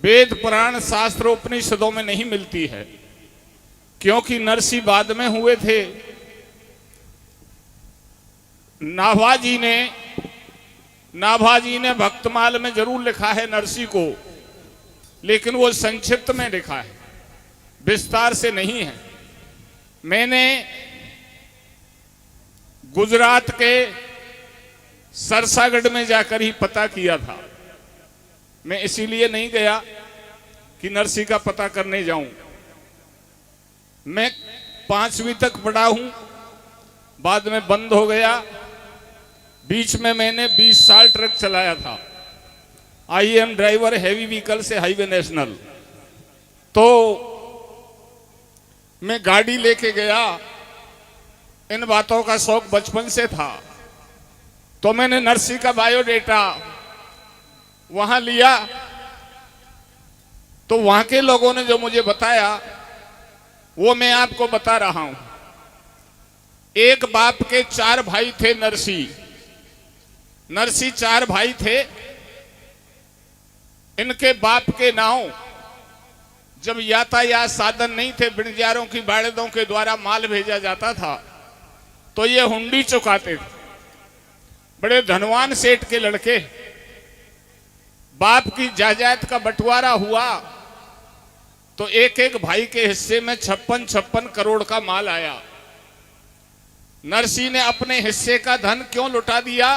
वेद पुराण शास्त्र उपनिषदों में नहीं मिलती है, क्योंकि नरसी बाद में हुए थे। नाभाजी ने भक्तमाल में जरूर लिखा है नरसी को, लेकिन वो संक्षिप्त में लिखा है, विस्तार से नहीं है। मैंने गुजरात के सरसागढ़ में जाकर ही पता किया था। मैं इसीलिए नहीं गया कि नरसी का पता करने जाऊं। मैं 5वीं तक पढ़ा हूं, बाद में बंद हो गया। बीच में मैंने 20 साल ट्रक चलाया था। IAM ड्राइवर हैवी व्हीकल से हाईवे नेशनल। तो मैं गाड़ी लेके गया, इन बातों का शौक बचपन से था। तो मैंने नरसी का बायोडेटा वहां लिया, तो वहां के लोगों ने जो मुझे बताया वो मैं आपको बता रहा हूं। एक बाप के 4 भाई थे नरसी 4 भाई थे। इनके बाप के नाव, जब यातायात साधन नहीं थे, बिणजारों की बाड़ेदों के द्वारा माल भेजा जाता था, तो ये हुंडी चुकाते थे। बड़े धनवान सेठ के लड़के। बाप की जायदाद का बंटवारा हुआ तो एक एक भाई के हिस्से में 56 करोड़ का माल आया। नरसी ने अपने हिस्से का धन क्यों लुटा दिया?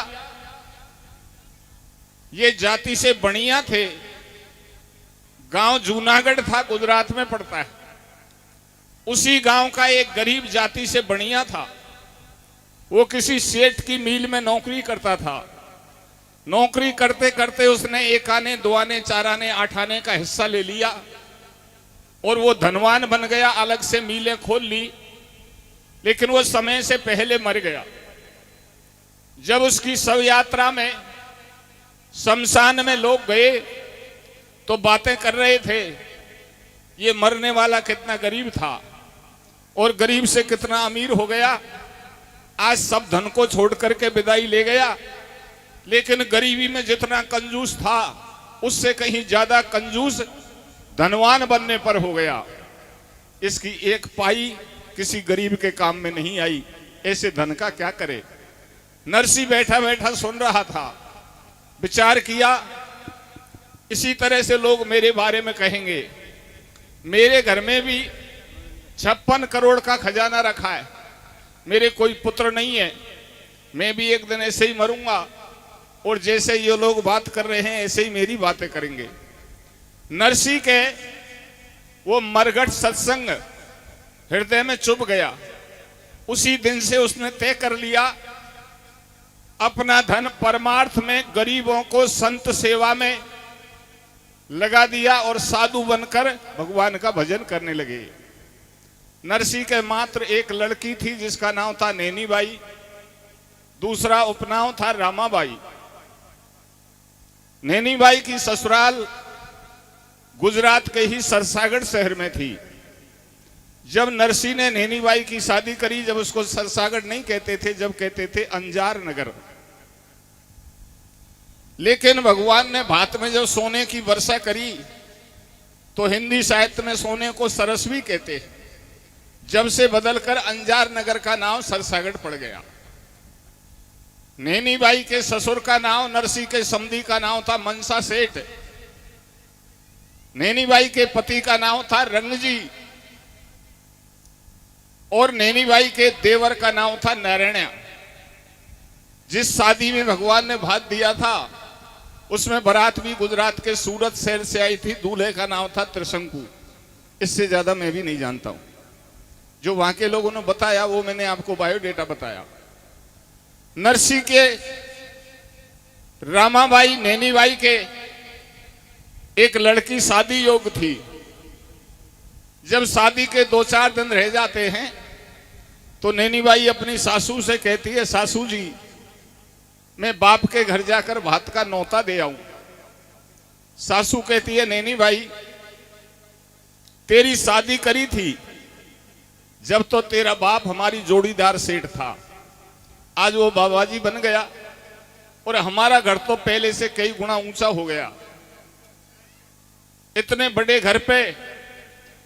ये जाति से बनिया थे। गांव जूनागढ़ था, गुजरात में पड़ता है। उसी गांव का एक गरीब जाति से बनिया था। वो किसी सेठ की मिल में नौकरी करता था। नौकरी करते करते उसने 1 आने 2 आने 4 आने 8 आने का हिस्सा ले लिया और वो धनवान बन गया। अलग से मिलें खोल ली, लेकिन वो समय से पहले मर गया। जब उसकी शव यात्रा में शमशान में लोग गए तो बातें कर रहे थे, ये मरने वाला कितना गरीब था और गरीब से कितना अमीर हो गया। आज सब धन को छोड़ करके विदाई ले गया, लेकिन गरीबी में जितना कंजूस था उससे कहीं ज्यादा कंजूस धनवान बनने पर हो गया। इसकी एक पाई किसी गरीब के काम में नहीं आई। ऐसे धन का क्या करे? नरसी बैठा बैठा सुन रहा था, विचार किया, इसी तरह से लोग मेरे बारे में कहेंगे। मेरे घर में भी 56 करोड़ का खजाना रखा है, मेरे कोई पुत्र नहीं है, मैं भी एक दिन ऐसे ही मरूंगा और जैसे ये लोग बात कर रहे हैं ऐसे ही मेरी बातें करेंगे। नरसी के वो मरघट सत्संग हृदय में चुभ गया। उसी दिन से उसने तय कर लिया, अपना धन परमार्थ में गरीबों को संत सेवा में लगा दिया और साधु बनकर भगवान का भजन करने लगे। नरसी के मात्र एक लड़की थी जिसका नाम था नैनीबाई, दूसरा उपनाम था रामाबाई। नैनीबाई की ससुराल गुजरात के ही सरसागढ़ शहर में थी। जब नरसी ने नैनीबाई की शादी करी, जब उसको सरसागढ़ नहीं कहते थे, जब कहते थे अंजार नगर। लेकिन भगवान ने भात में जब सोने की वर्षा करी तो हिंदी साहित्य में सोने को सरस्वी कहते हैं। जब से बदलकर अंजार नगर का नाम सरसागढ़ पड़ गया। नैनीबाई के ससुर का नाम, नरसी के समधी का नाम था मनसा सेठ। नैनीबाई के पति का नाम था रंगजी और नैनीबाई के देवर का नाम था नारायण। जिस शादी में भगवान ने भात दिया था उसमें बारात भी गुजरात के सूरत शहर से आई थी। दूल्हे का नाम था त्रिशंकु। इससे ज्यादा मैं भी नहीं जानता हूं। जो वहां के लोगों ने बताया वो मैंने आपको बायोडेटा बताया। नरसी के रामाबाई नैनीबाई के एक लड़की शादी योग्य थी। जब शादी के 2-4 दिन रह जाते हैं तो नैनीबाई अपनी सासू से कहती है, सासू जी मैं बाप के घर जाकर भात का न्योता दे आऊं। सासू कहती है, नैनीबाई तेरी शादी करी थी जब तो तेरा बाप हमारी जोड़ीदार सेठ था। आज वो बाबाजी बन गया और हमारा घर तो पहले से कई गुना ऊंचा हो गया। इतने बड़े घर पे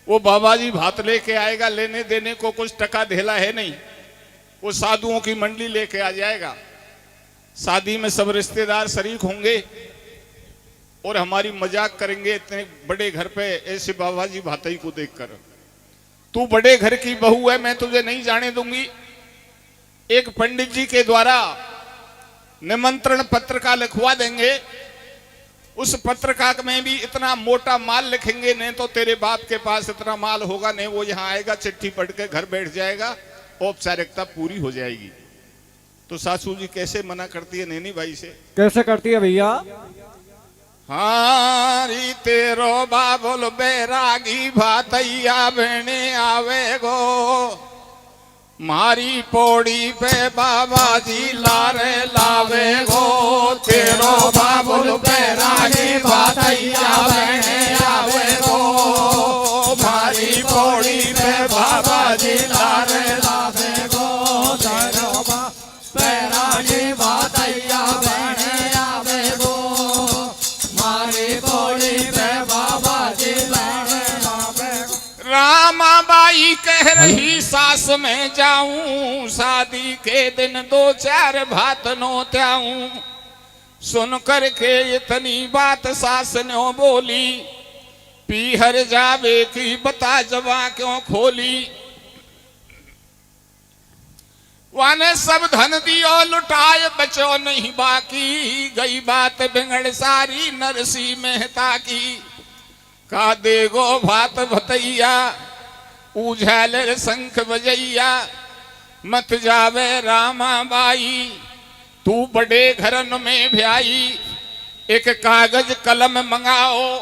वो बाबा जी भात लेके आएगा, लेने देने को कुछ टका ढेला है नहीं। वो साधुओं की मंडली लेके आ जाएगा, शादी में सब रिश्तेदार शरीक होंगे और हमारी मजाक करेंगे इतने बड़े घर पे ऐसे बाबा जी भातई को देखकर। तू बड़े घर की बहू है, मैं तुझे नहीं जाने दूंगी। एक पंडित जी के द्वारा निमंत्रण पत्र का लिखवा देंगे, उस पत्रकार में भी इतना मोटा माल लिखेंगे, नहीं तो तेरे बाप के पास इतना माल होगा नहीं, वो यहां आएगा, चिट्ठी पढ़ के घर बैठ जाएगा, औपचारिकता पूरी हो जाएगी। तो सासू जी कैसे मना करती है नैनी भाई से? कैसे करती है भैया? हारी तेरो बाबुल बैरागी भातैया बहने आवे गो, मारी पौड़ी पे बाबा जी लारे लावे गो। तेरो बाबुल बैरागी भातैया बहने आवे गो, मारी पौड़ी पे बाबा जी लारे लावे गो। तेरो बैरागी भातैया बहने आवे गो, मारी पौड़ी पे बाबा जी लारे लावे गो। रामाबाई कह रही सास में जाऊं, शादी के दिन 2-4 भात नो त्याऊं। सुन करके इतनी बात सास ने बोली, पीहर जावे की बता जवा क्यों खोली। वाने सब धन दियो लुटाए, बचो नहीं बाकी, गई बात बिगड़ सारी नरसी मेहता की। का देगो भात भतैया, उझाल शंख बजैया, मत जावे रामाबाई, तू बड़े घरन में भ्याई। एक कागज कलम मंगाओ,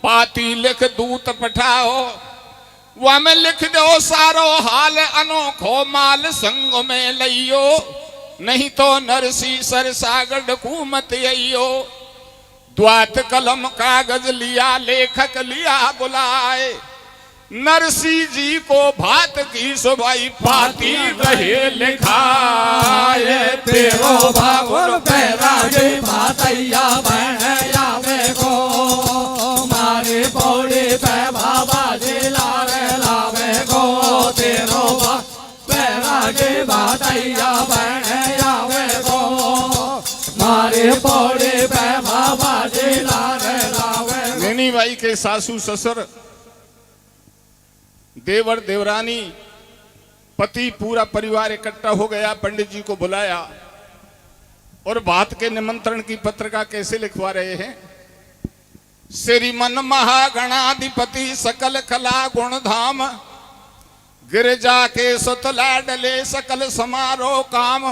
पाती लिख दूत पठाओ, वह में लिख दो सारो हाल, अनोखो माल संग में लियो, नहीं तो नरसी सरसागढ़ कुमत अइयो। द्वात कलम कागज लिया, लेखक लिया बुलाए, नरसी जी को भात की सुबाई पाती रहे लिखाए। तेरो बाबुल बैरागी भातैया बहने आवे गो, मारी पौड़ी पे बाबा जी लारे लावे गो। तेरो बैरागी भातैया बहने आवे गो, मारी पौड़ी पे बाबा जी लारे लावे गो। नैनी बाई के सासू ससुर, देवर देवरानी, पति, पूरा परिवार इकट्ठा हो गया, पंडित जी को बुलाया और भात के निमंत्रण की पत्रिका कैसे लिखवा रहे हैं? श्रीमन महागणाधिपति सकल कला गुण धाम, गिरजा के सुतला डले सकल समारोह काम।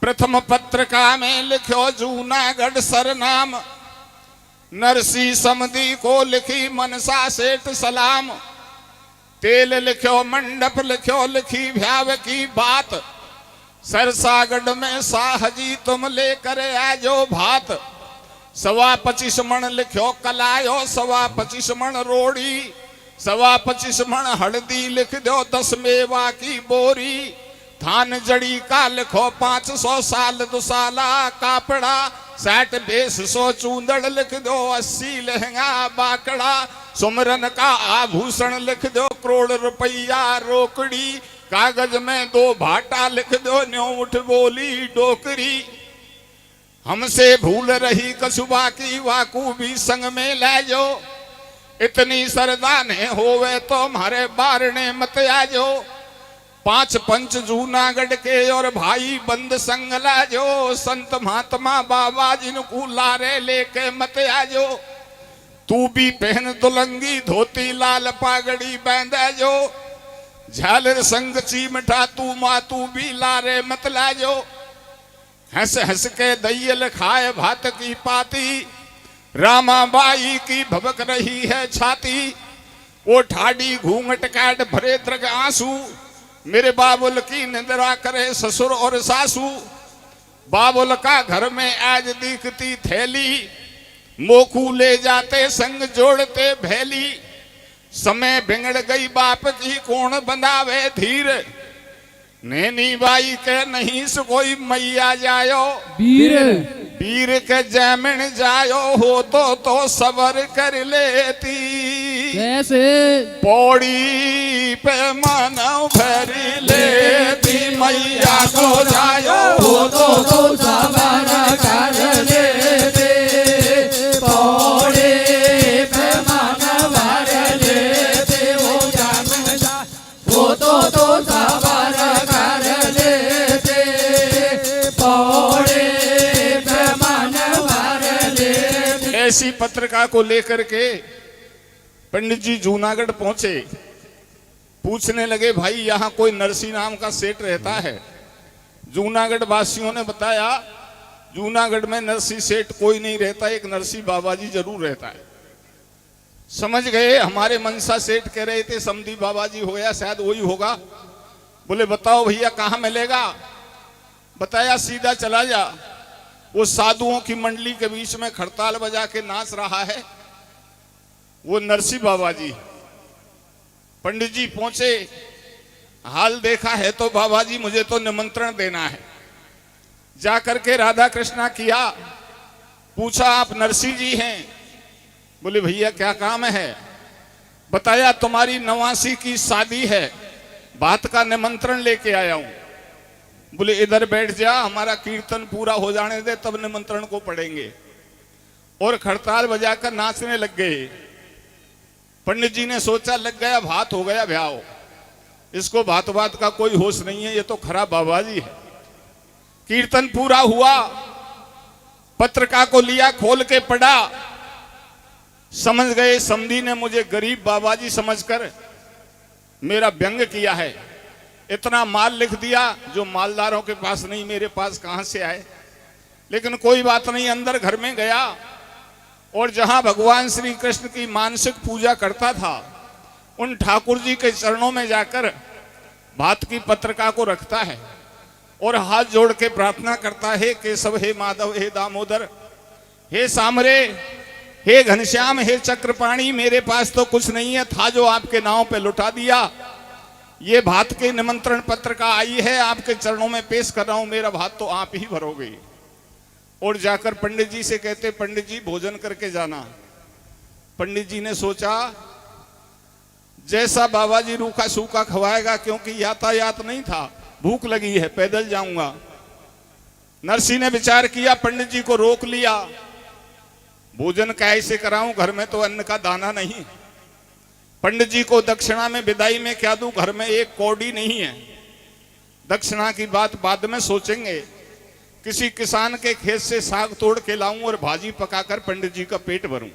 प्रथम पत्रिका में लिखो जूनागढ़ सरनाम, नरसी समधी को लिखी मनसा सेठ सलाम। तेल लिखो मंडप लिखो, लिखी भ्याव की बात, सरसागढ़ में साहजी तुम लेकर आजो भात। 25 मण लिखो कलायो, 25 मण रोड़ी, 25 मण हल्दी लिख दो, 10 मेवा की बोरी। थान जड़ी का लिखो 500 साल दुसाला कापड़ा, 60 बेस 100 चूंदड़ लिख दो, 80 लहंगा बाकड़ा। सुमरन का आभूषण लिख दो, 1 करोड़ रुपया रोकड़ी। कागज में 2 भाटा लिख दो, न्यों उठ बोली डोकरी। हमसे भूल रही कसुबा की, वाकू भी संग में ले जो, इतनी सरदा ने होवे तो हमारे बारने मत आजो। 5 पंच जूनागढ़ के और भाई बंद संग लाजो, संत महात्मा बाबा जिनको लारे लेके मत आजो। तू भी पहन दुलंगी धोती लाल पागड़ी बांधा जो, झालर संग चीमठा तू मातू भी लारे मत लाजो। हंस हंस के दैयल खाए भात की पाती, रामाबाई की भबक रही है छाती। वो ठाडी घूंघट काट भरे द्रग आंसू, मेरे बाबुल की निंद्रा करे ससुर और सासू। बाबुल का घर में आज दिखती थैली, मोकू ले जाते संग जोड़ते भैली। समय बिगड़ गई बाप की कौन बंधावे धीर, नैनी बाई के नहीं से कोई मैया जायो। वीर वीर के जैमिन जायो हो तो सबर कर लेती। कैसे पौड़ी पे मानव भर लेती। मैया को जायो हो तो सबर कर लेते। पौड़े पे मन भर लेते। वो जैमिन जाए हो तो सबर कर लेते। पौड़े पे मन भर लेते। ऐसी पत्रिका को लेकर के पंडित जी जूनागढ़ पहुंचे। पूछने लगे भाई यहाँ कोई नरसी नाम का सेठ रहता है? जूनागढ़ वासियों ने बताया जूनागढ़ में नरसी सेठ कोई नहीं रहता, एक नरसी बाबा जी जरूर रहता है। समझ गए हमारे मनसा सेठ कह रहे थे समधी बाबा जी हो गया, शायद वही होगा। बोले बताओ भैया कहाँ मिलेगा? बताया सीधा चला जा, वो साधुओं की मंडली के बीच में खड़ताल बजा के नाच रहा है, वो नरसी बाबा जी। पंडित जी पहुंचे, हाल देखा है तो बाबा जी मुझे तो निमंत्रण देना है। जाकर के राधा कृष्णा किया, पूछा आप नरसी जी हैं? बोले भैया क्या काम है? बताया तुम्हारी 89 की शादी है, बात का निमंत्रण लेके आया हूं। बोले इधर बैठ जा, हमारा कीर्तन पूरा हो जाने दे तब निमंत्रण को पढ़ेंगे। और खड़ताल बजाकर नाचने लग गए। पंडित जी ने सोचा लग गया भात हो गया ब्याह, इसको भात भात का कोई होश नहीं है, ये तो खरा बाबा जी है। कीर्तन पूरा हुआ, पत्रिका को लिया, खोल के पढ़ा, समझ गए समधी ने मुझे गरीब बाबा जी समझकर मेरा व्यंग किया है। इतना माल लिख दिया जो मालदारों के पास नहीं, मेरे पास कहां से आए। लेकिन कोई बात नहीं, अंदर घर में गया और जहां भगवान श्री कृष्ण की मानसिक पूजा करता था उन ठाकुर जी के चरणों में जाकर भात की पत्रिका को रखता है और हाथ जोड़ के प्रार्थना करता है केशव हे माधव हे दामोदर हे सामरे हे घनश्याम हे चक्रपाणी, मेरे पास तो कुछ नहीं है, था जो आपके नाव पे लुटा दिया। ये भात के निमंत्रण पत्रिका आई है, आपके चरणों में पेश कर रहा हूं, मेरा भात तो आप ही भरोगे। और जाकर पंडित जी से कहते पंडित जी भोजन करके जाना। पंडित जी ने सोचा जैसा बाबा जी रूखा सूखा खवाएगा, क्योंकि यातायात नहीं था, भूख लगी है, पैदल जाऊंगा। नरसी ने विचार किया, पंडित जी को रोक लिया, भोजन कैसे कराऊं, घर में तो अन्न का दाना नहीं। पंडित जी को दक्षिणा में विदाई में क्या दूं, घर में एक कौड़ी नहीं है। दक्षिणा की बात बाद में सोचेंगे, किसी किसान के खेत से साग तोड़ के लाऊं और भाजी पकाकर पंडित जी का पेट भरूं।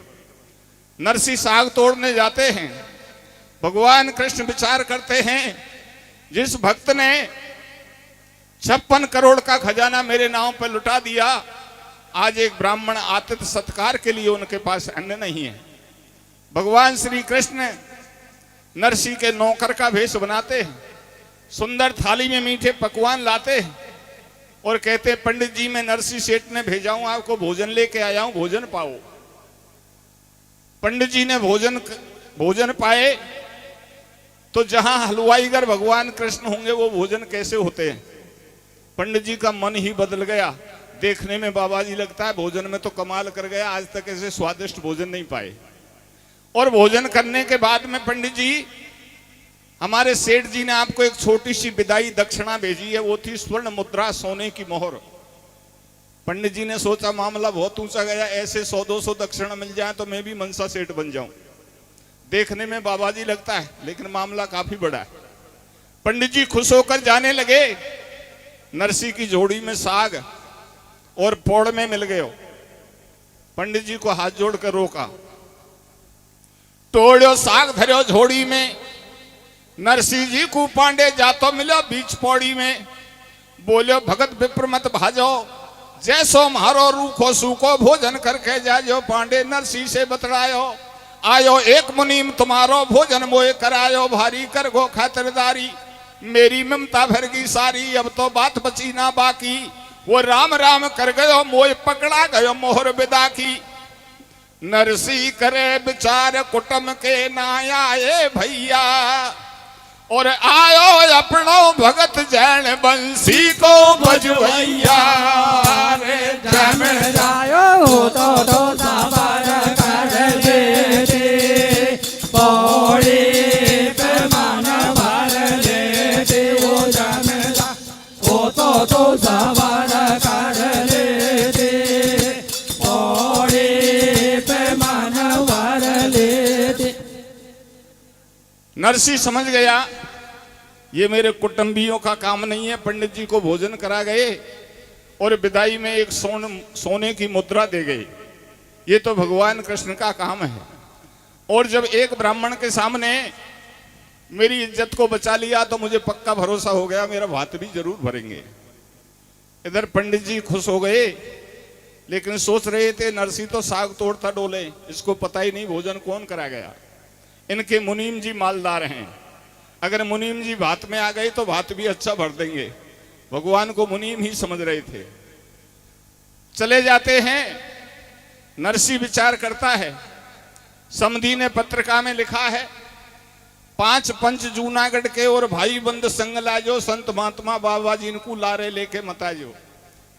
नरसी साग तोड़ने जाते हैं, भगवान कृष्ण विचार करते हैं जिस भक्त ने 56 करोड़ का खजाना मेरे नाम पर लुटा दिया, आज एक ब्राह्मण आतिथ्य सत्कार के लिए उनके पास अन्न नहीं है। भगवान श्री कृष्ण नरसी के नौकर का भेष बनाते हैं, सुंदर थाली में मीठे पकवान लाते हैं और कहते पंडित जी मैं नरसी सेठ ने भेजा हूं, आपको भोजन लेके आया हूं, भोजन पाओ। पंडित जी ने भोजन पाए तो जहां हलवाईगर भगवान कृष्ण होंगे वो भोजन कैसे होते हैं। पंडित जी का मन ही बदल गया, देखने में बाबा जी लगता है, भोजन में तो कमाल कर गया, आज तक ऐसे स्वादिष्ट भोजन नहीं पाए। और भोजन करने के बाद में पंडित जी, हमारे सेठ जी ने आपको एक छोटी सी विदाई दक्षिणा भेजी है, वो थी स्वर्ण मुद्रा, सोने की मोहर। पंडित जी ने सोचा मामला बहुत ऊंचा गया, ऐसे 100-200 दक्षिणा मिल जाए तो मैं भी मनसा सेठ बन जाऊं। देखने में बाबा जी लगता है, लेकिन मामला काफी बड़ा है। पंडित जी खुश होकर जाने लगे, नरसी की झोड़ी में साग और पौड़ में मिल गए। पंडित जी को हाथ जोड़कर रोका, तोड़ो साग धरो झोड़ी में, नरसी जी को पांडे जातो मिलो बीच पौड़ी में। बोलो भगत विप्र मत भाजो, जैसो मारो रूखो सूखो, भोजन करके जाजो पांडे नरसी से बतलायो। आयो एक मुनीम तुम्हारो, भोजन मोए करायो, भारी कर गो खातिरदारी, मेरी ममता भरगी सारी, अब तो बात बची ना बाकी। वो राम राम कर गयो, मोए पकड़ा गयो मोहर विदा की। नरसी करे विचार कुटुम के ना आए भैया, और आयो अपनो भगत जैन बंसी को बजवैया रे जम जायो तो सवार कर लेते पौड़ी पे मन भर लेते वो जम जा वो तो सवार कर लेते पौड़ी पे मन भर लेते। नरसी समझ गया ये मेरे कुटुंबियों का काम नहीं है। पंडित जी को भोजन करा गए और विदाई में एक सोने की मुद्रा दे गए। ये तो भगवान कृष्ण का काम है। और जब एक ब्राह्मण के सामने मेरी इज्जत को बचा लिया तो मुझे पक्का भरोसा हो गया मेरा भात भी जरूर भरेंगे। इधर पंडित जी खुश हो गए, लेकिन सोच रहे थे नरसी तो साग तोड़ता डोले, इसको पता ही नहीं भोजन कौन करा गया। इनके मुनीम जी मालदार हैं, अगर मुनीम जी भात में आ गए तो भात भी अच्छा भर देंगे। भगवान को मुनीम ही समझ रहे थे। चले जाते हैं। नरसी विचार करता है। समधी ने पत्रिका में लिखा है 5 पंच जूनागढ़ के और भाई बंद संग लाजो संत महात्मा बाबा जी इनको लारे लेके मताजो।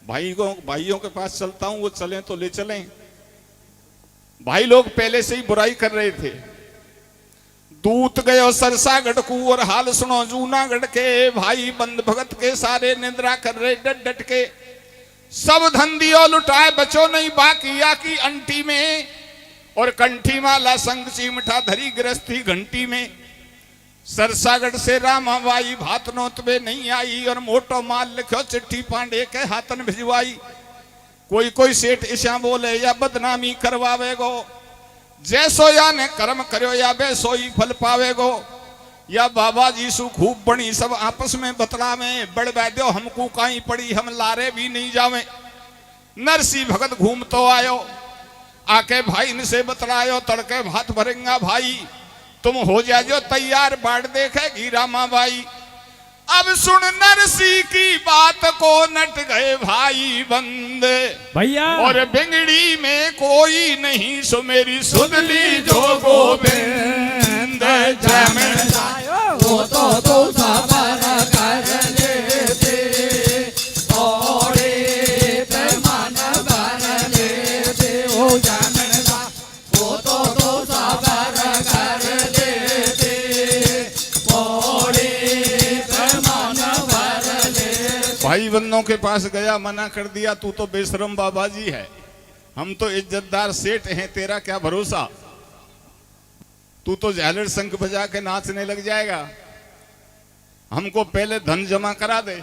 भाइयों के पास चलता हूं, वो चलें तो ले चलें। भाई लोग पहले से ही बुराई कर रहे थे। दूत गयो सरसागढ़ को और हाल सुनो जूनागढ़ के भाई बंद भगत के सारे निद्रा कर रहे डट डट के। सब धन दियो लुटाए बचो नहीं बाकी या की अंटी में और कंठी माला संग चिमटा धरी गृहस्थी घंटी में। सरसागढ़ से रामाबाई भात नोत में नहीं आई और मोटो माल लिखो चिट्ठी पांडे के हाथन भिजवाई। कोई सेठ ईशा बोले या बदनामी करवावेगो, जैसो या ने कर्म करो या वैसो ही फल पावेगो। या बाबा जी सु खूब बनी सब आपस में बतलावे, बड़ वैद्यो हमको काई पड़ी हम लारे भी नहीं जावे। नरसी भगत घूम तो आयो, आके भाई ने से बतलायो तड़के भात भरेंगा भाई, तुम हो जाओ तैयार बाट देखेगी रामाबाई। अब सुन नरसी की बात को नट गए भाई बंद भैया, और बिंगड़ी में कोई नहीं सो मेरी सुध ली जो गोविंद। जम वो तो सवार कर लेते पौड़ी पे मन भर लेते वो जम वो तो सवार कर लेते पौड़ी पे मन भर लेते। भाई बंदों के पास गया, मना कर दिया तू तो बेशरम बाबा जी है, हम तो इज्जतदार सेठ हैं, तेरा क्या भरोसा। तू तो झालर शंख बजा के नाचने लग जाएगा, हमको पहले धन जमा करा दे।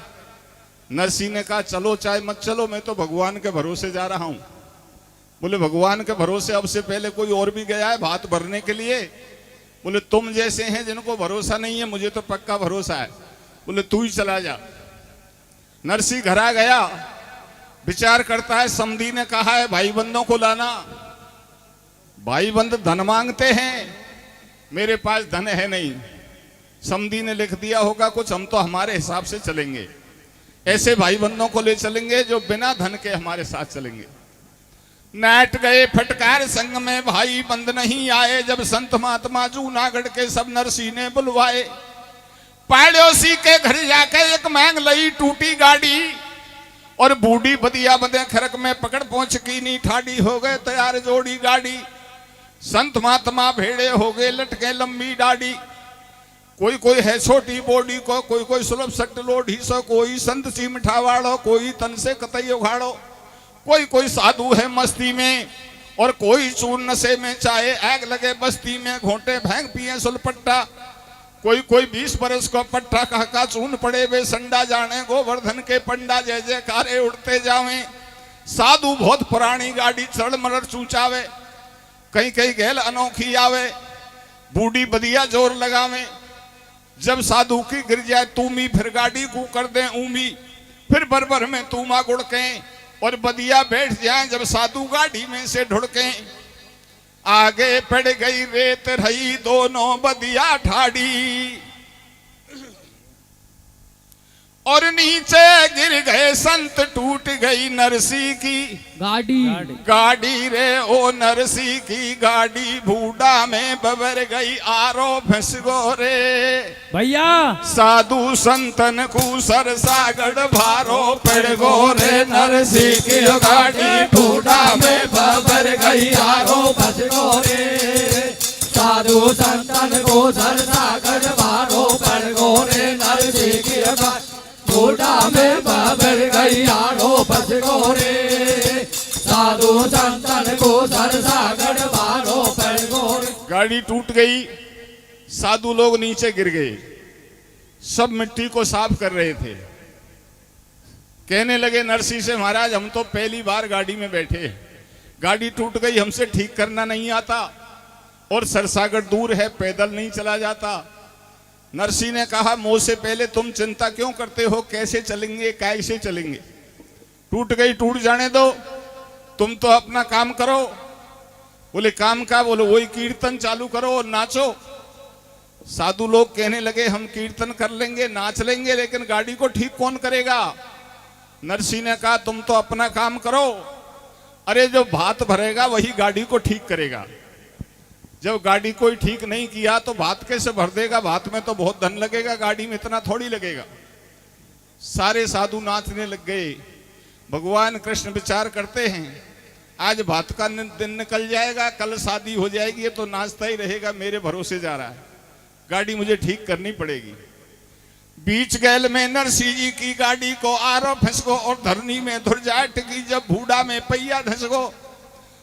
नरसी ने कहा चलो चाहे मत चलो, मैं तो भगवान के भरोसे जा रहा हूं। बोले भगवान के भरोसे अब से पहले कोई और भी गया है भात भरने के लिए? बोले तुम जैसे हैं जिनको भरोसा नहीं है, मुझे तो पक्का भरोसा है। बोले तू ही चला जा। नरसी घर आ गया, विचार करता है समधी ने कहा है भाई बंदों को लाना, भाई बंद धन मांगते हैं, मेरे पास धन है नहीं। समधी ने लिख दिया होगा कुछ, हम तो हमारे हिसाब से चलेंगे, ऐसे भाई बंदों को ले चलेंगे जो बिना धन के हमारे साथ चलेंगे। नाट गए फटकार संग में भाई बंद नहीं आए, जब संत महात्मा जूनागढ़ के सब नरसी ने बुलवाए। पाड़ोसी के घर जाके एक मांग लई टूटी गाड़ी और बूढ़ी बदिया बदे खरक में पकड़ पहुंच की नी ठाडी हो गए तैयार जोड़ी गाड़ी। संत महात्मा भेड़े हो गए लटके लंबी डाड़ी, कोई है छोटी बोडी को, कोई सुलभ सट लोढ़ी सो, कोई संत चिमठा वाड़ो, कोई तन से कतई उघाड़ो, कोई साधु है मस्ती में और कोई चूर नशे में, चाहे आग लगे बस्ती में, घोंटे भैंग पिए सुलपट्टा, कोई 20 बरस को पट्टा कहका चून पड़े वे संडा, जाने गोवर्धन के पंडा जय जयकारे उड़ते जावे। साधु बहुत पुरानी गाड़ी चढ़ मरड़ चूचावे, कहीं गैल अनोखी आवे, बूढ़ी बदिया जोर लगावे। जब साधु की गिर जाए तूमी, फिर गाड़ी को कर दे ऊमी, फिर बरबर में तूमा गुड़के और बदिया बैठ जाए जब साधु गाड़ी में से ढुड़के। आगे पड़ गई रेत रही दोनों बदिया ठाड़ी, और नीचे गिर गए संत, टूट गई नरसी की गाड़ी रे, ओ नरसी की गाड़ी बूढ़ा में बबर गई, आरो फंसगो रे भैया। साधु संतन को सरसागढ़ भारो पड़ गो रे, नरसी की गाड़ी बूढ़ा में बबर गई, आरो फंसगो रे। साधु संतन को सरसागढ़ भारो पड़ गो रे, नरसी की गाड़ी बूढ़ा में बबर गई, आरो फंसगो रे। साधु संतन को सरसागढ़ भारो पड़ गो रे। गाड़ी टूट गई, साधु लोग नीचे गिर गए, सब मिट्टी को साफ कर रहे थे। कहने लगे नरसी से, महाराज हम तो पहली बार गाड़ी में बैठे, गाड़ी टूट गई, हमसे ठीक करना नहीं आता, और सरसागढ़ दूर है, पैदल नहीं चला जाता। नरसी ने कहा, मुझ से पहले तुम चिंता क्यों करते हो, कैसे चलेंगे, कैसे चलेंगे, टूट गई टूट जाने दो, तुम तो अपना काम करो। बोले काम का? बोले वही कीर्तन चालू करो और नाचो। साधु लोग कहने लगे, हम कीर्तन कर लेंगे, नाच लेंगे, लेकिन गाड़ी को ठीक कौन करेगा? नरसी ने कहा, तुम तो अपना काम करो, अरे जो भात भरेगा वही गाड़ी को ठीक करेगा। जब गाड़ी कोई ठीक नहीं किया तो भात कैसे भर देगा? भात में तो बहुत धन लगेगा, गाड़ी में इतना थोड़ी लगेगा। सारे साधु नाचने लग गए। भगवान कृष्ण विचार करते हैं, आज भात का दिन निकल जाएगा, कल शादी हो जाएगी, ये तो नाचता ही रहेगा, मेरे भरोसे जा रहा है, गाड़ी मुझे ठीक करनी पड़ेगी। बीच गैल में नरसी जी की गाड़ी को आरो फंसगो, और धरनी में धुर जाए टिकी, जब बूढ़ा में पहिया धसगो।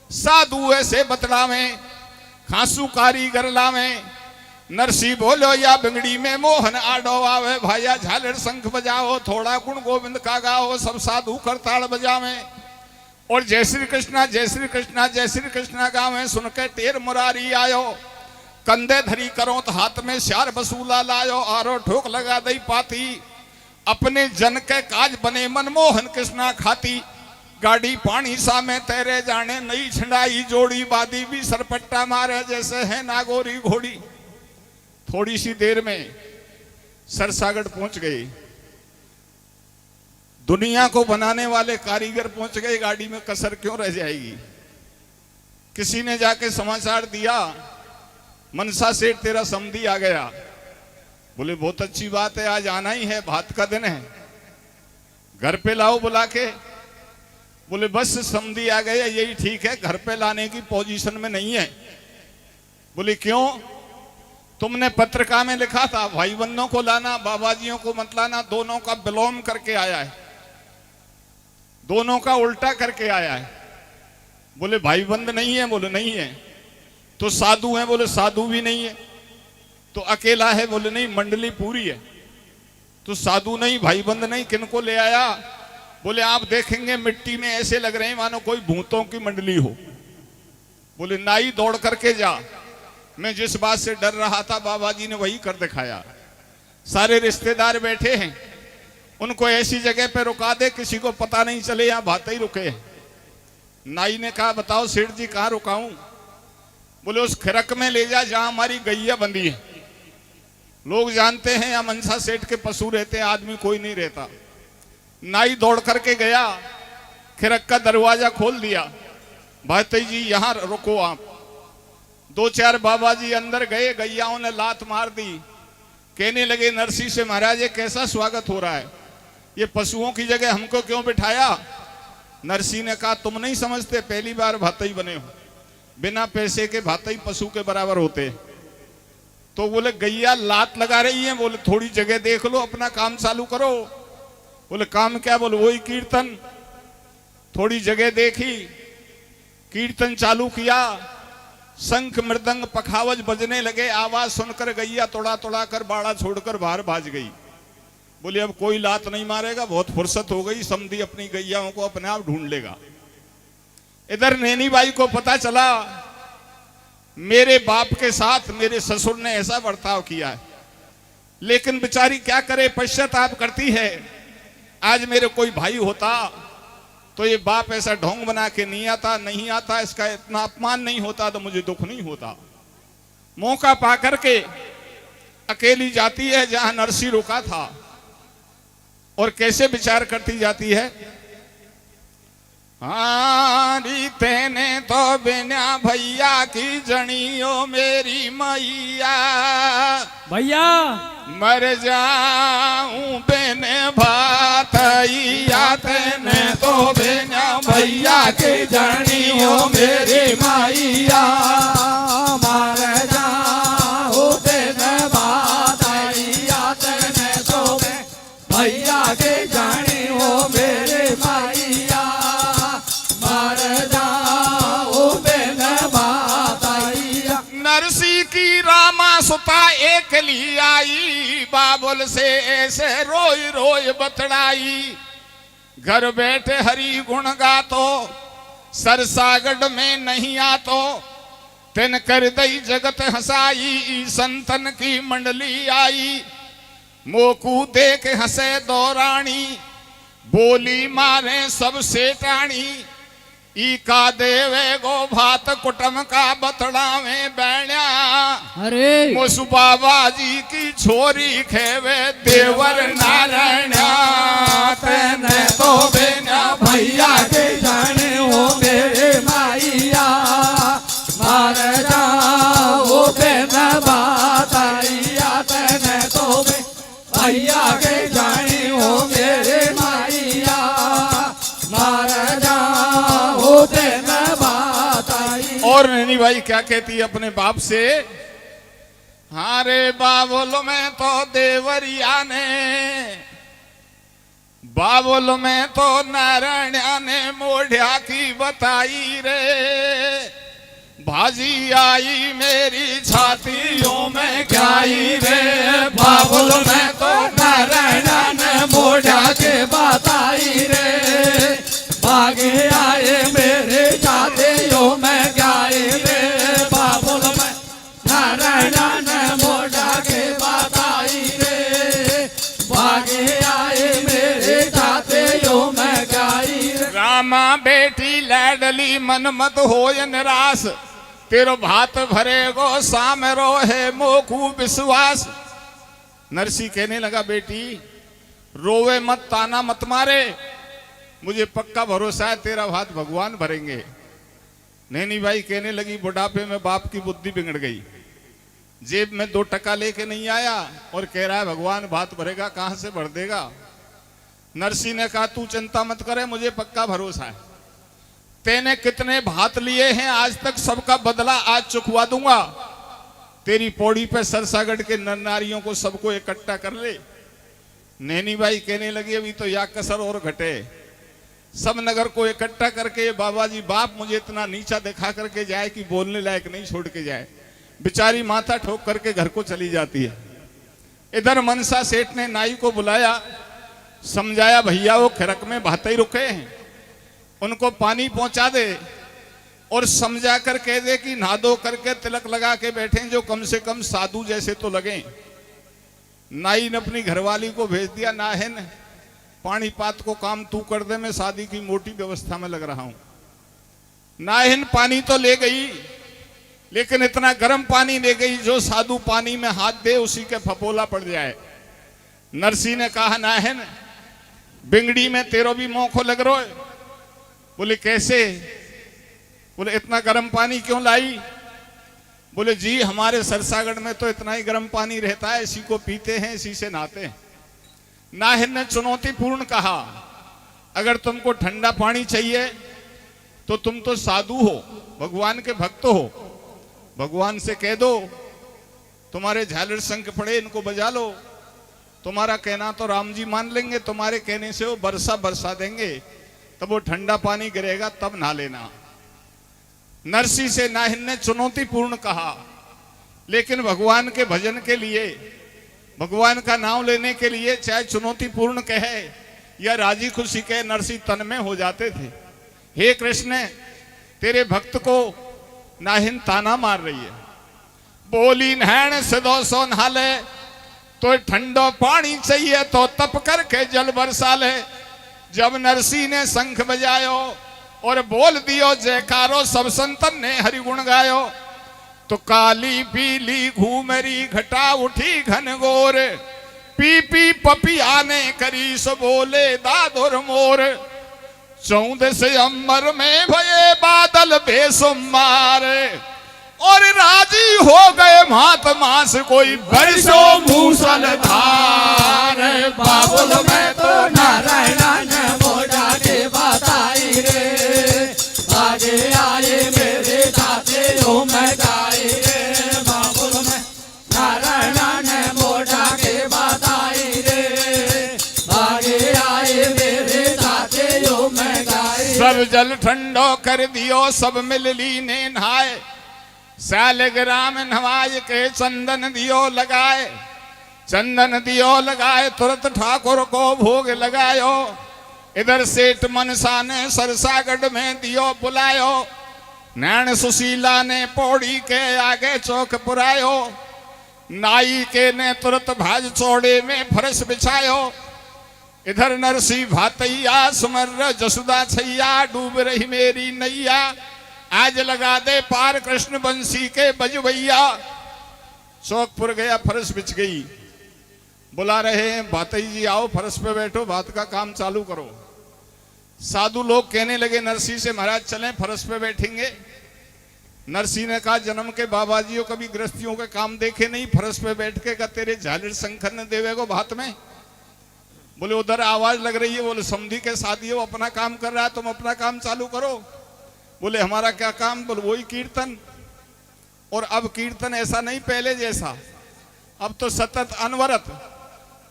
साधु ऐसे बतला में, खांसू कारीगर लावे, नरसी बोलो या बिंगड़ी में मोहन आडो आवे, भाया झालर शंख बजाओ, थोड़ा गुण गोविंद का गाओ, सब साधु करताड़ बजावे, और जय श्री कृष्णा जय श्री कृष्णा जय श्री कृष्णा गावे। सुन के टेर मुरारी आयो, कंधे धरी करो तो हाथ में श्यार बसूला लायो, आरो ठोक लगा दई पाती, अपने जन के काज बने मनमोहन कृष्णा खाती। गाड़ी पानी सा में तैरे जाने, नई छिंडाई जोड़ी, बादी भी सरपट्टा मारे, जैसे है नागोरी घोड़ी। थोड़ी सी देर में सरसागढ़ पहुंच गए। दुनिया को बनाने वाले कारीगर पहुंच गए, गाड़ी में कसर क्यों रह जाएगी? किसी ने जाके समाचार दिया, मनसा सेठ तेरा समधी आ गया। बोले बहुत अच्छी बात है, आज आना ही है, भात का दिन है, घर पे लाओ बुला के। बोले बस समधी आ गया, यही ठीक है, घर पे लाने की पोजीशन में नहीं है। बोले क्यों? तुमने पत्रिका में लिखा था भाई बंधों को लाना, बाबाजियों को मत लाना, दोनों का विलोम करके आया है, दोनों का उल्टा करके आया है। बोले भाई बंद नहीं है? बोले नहीं है। तो साधु है? बोले साधु भी नहीं है। तो अकेला है? बोले नहीं, मंडली पूरी है। तो साधु नहीं, भाई बंद नहीं, किनको ले आया? बोले आप देखेंगे मिट्टी में ऐसे लग रहे हैं मानो कोई भूतों की मंडली हो। बोले नाई दौड़ करके जा, मैं जिस बात से डर रहा था बाबा जी ने वही कर दिखाया। सारे रिश्तेदार बैठे हैं, उनको ऐसी जगह पे रुका दे किसी को पता नहीं चले यहाँ बातें ही रुके हैं। नाई ने कहा बताओ सेठ जी कहाँ रुकाऊं? बोले उस खिरक में ले जा जहां हमारी गैया बंधी है। लोग जानते हैं यहाँ मनसा सेठ के पशु रहते हैं, आदमी कोई नहीं रहता। नाई दौड़ करके गया, खिरक का दरवाजा खोल दिया, भाई जी यहाँ रुको आप। दो चार बाबा जी अंदर गए, गैयाओं ने लात मार दी, कहने लगे नरसी से महाराज ये कैसा स्वागत हो रहा है, ये पशुओं की जगह हमको क्यों बिठाया? नरसी ने कहा तुम नहीं समझते, पहली बार भातई बने हो, बिना पैसे के भातई पशु के बराबर होते। तो बोले गैया लात लगा रही है, बोले थोड़ी जगह देख लो, अपना काम चालू करो। बोले काम क्या? बोले वही कीर्तन। थोड़ी जगह देखी, कीर्तन चालू किया, शंख मृदंग पखावज बजने लगे, आवाज सुनकर गैया तोड़ा तोड़ा कर बाड़ा छोड़कर बाहर भाज गई। बोले अब कोई लात नहीं मारेगा, बहुत फुर्सत हो गई, समधी अपनी गैयाओं को अपने आप ढूंढ लेगा। इधर नैनी बाई को पता चला मेरे बाप के साथ मेरे ससुर ने ऐसा बर्ताव किया है, लेकिन बेचारी क्या करे, पश्चाताप करती है। आज मेरे कोई भाई होता तो ये बाप ऐसा ढोंग बना के नहीं आता, इसका इतना अपमान नहीं होता तो मुझे दुख नहीं होता। मौका पा करके अकेली जाती है जहां नरसी रुका था, और कैसे विचार करती जाती है। हारी तेने तो बिना भैया की जनियो मेरी मैया, भैया मर जाऊं बिन भातैया, तेने तो बिना भैया की जनियो मेरी मैया, मर जाऊं बिन भातैया, तेने तो भैया की जनियो मेरी मैया, मर जाऊं बिन भातैया। नरसी की रामा सुता एक ली आई, बाबुल से ऐसे रोई रोई बतड़ाई, घर बैठे हरि गुण गातो, सरसागढ़ में नहीं आतो, तिन कर दई जगत हंसाई, संतन की मंडली आई, मोकू देख हंसे दौरानी, बोली मारे सब सेठानी, ई का देवे गो भात कुटम का बतड़ावे बैण्या, अरे मोसु बाबा जी की छोरी खेवे देवर नारायणा, तेने तो बिना भैया के जाने हो मेरे माइया, मर जाओ बिना भातैया, तेने तो भैया के जाने हो मेरे माइया, मर जाओ बिना भातैया। और नैनी भाई क्या कहती है अपने बाप से, हाँ रे बाबुल में तो देवरिया ने, बाबुल में तो नारायणा ने मोढ़िया की बताई रे, भाजी आई मेरी छातियों में क्या आई रे, बाबुल में तो नारायणा ने मोढ़ा के बताई रे, भागे आए मेरे छातियों में गाए रे, बाबुल में नारायणा ने मोढ़ा के बताई रे, भागे आए मेरे छातियों में गाई रे। रामा बेटी लाडली मन मत होय निराश, तेरो भात भरेगो साम रो है मोकू विश्वास। नरसी कहने लगा बेटी रोवे मत, ताना मत मारे, मुझे पक्का भरोसा है तेरा भात भगवान भरेंगे। नैनी भाई कहने लगी बुढ़ापे में बाप की बुद्धि बिगड़ गई, जेब में 2 टका लेके नहीं आया और कह रहा है भगवान भात भरेगा, कहां से भर देगा। नरसी ने कहा तू चिंता मत करे, मुझे पक्का भरोसा है, तेने कितने भात लिए हैं आज तक सबका बदला आज चुकवा दूंगा। तेरी पौड़ी पे सरसागढ़ के नर नारियों को सबको इकट्ठा कर ले। नैनी भाई कहने लगी अभी तो या कसर और घटे, सब नगर को इकट्ठा करके बाबा जी बाप मुझे इतना नीचा दिखा करके जाए कि बोलने लायक नहीं छोड़ के जाए। बेचारी माथा ठोक करके घर को चली जाती है। इधर मनसा सेठ ने नाई को बुलाया, समझाया भैया वो खिरक में भाते ही रुके हैं, उनको पानी पहुंचा दे और समझा कर कह दे कि नहा धो करके तिलक लगा के बैठे जो कम से कम साधु जैसे तो लगे। नाई ने अपनी घरवाली को भेज दिया, नाहन पानी पात को काम तू कर दे, मैं शादी की मोटी व्यवस्था में लग रहा हूं। नाहन पानी तो ले गई, लेकिन इतना गर्म पानी ले गई जो साधु पानी में हाथ दे उसी के फपोला पड़ जाए। नरसी ने कहा नाहन बिंगड़ी में तेरो भी मोखो लग रो है। बोले कैसे? बोले इतना गर्म पानी क्यों लाई? बोले जी हमारे सरसागढ़ में तो इतना ही गर्म पानी रहता है, इसी को पीते हैं, इसी से नहाते हैं। नाहिन ने चुनौतीपूर्ण कहा अगर तुमको ठंडा पानी चाहिए तो तुम तो साधु हो, भगवान के भक्त हो, भगवान से कह दो तुम्हारे झालर शंख पड़े इनको बजा लो, तुम्हारा कहना तो राम जी मान लेंगे, तुम्हारे कहने से वो बरसा बरसा देंगे, तब वो ठंडा पानी गिरेगा तब नहा लेना। नरसी से नाहिन ने चुनौतीपूर्ण कहा, लेकिन भगवान के भजन के लिए, भगवान का नाम लेने के लिए चाहे चुनौतीपूर्ण कहे या राजी खुशी कहे, नरसी तन में हो जाते थे। हे कृष्ण तेरे भक्त को नाहिन ताना मार रही है। बोली नहैन सिदो सो नहाले तो ठंडो पानी चाहिए तो तप करके जल बरसा ले। जब नरसी ने शंख बजायो और बोल दियो जयकारो, सब संतन ने हरिगुण गायो, तो काली पीली घूमरी घटा उठी घनघोर, पी पी पपिया ने करी सो बोले दादुर मोर 14 से अंबर में भये बादल बेसुमार और राजी हो गए महात्मा से कोई बरसो मूसल धार बाबुल में तो नारायण ने मोड़ा के बताई रे आगे आए मेरे साथे हो मैं गाई रे बाबुल में नारायण ने मोड़ा के बताई रे आगे आए मेरे साथे हो मैं गाई सब जल ठंडो कर दियो सब मिल ली ने नहाए शालग्राम नवाय के चंदन दियो लगाए चंदन दियो लगाए तुरंत ठाकुर को भोग लगायो इधर सेठ मनसा ने सरसागढ़ में दियो बुलायो नैन सुशीला ने पौड़ी के आगे चौक पुरायो नाई के ने तुरंत भाज चौड़े में फरस बिछायो इधर नरसी भातैया सुमर जसुदा छैया डूब रही मेरी नैया आज लगा दे पार कृष्ण बंसी के बजवैया चौकपुर गया फरस बिछ गई बुला रहे हैं भातई जी आओ फरस पे बैठो बात का काम चालू करो साधु लोग कहने लगे नरसी से महाराज चलें फरस पे बैठेंगे नरसी ने कहा जन्म के बाबा जी कभी गृहस्थियों के काम देखे नहीं फरस पे बैठ के का तेरे झालिर शंकर ने देवे को भात में बोले उधर आवाज लग रही है बोले समधी के साथ ये वो अपना काम कर रहा है तुम अपना काम चालू करो बोले हमारा क्या काम बोले वही कीर्तन और अब कीर्तन ऐसा नहीं पहले जैसा अब तो सतत अनवरत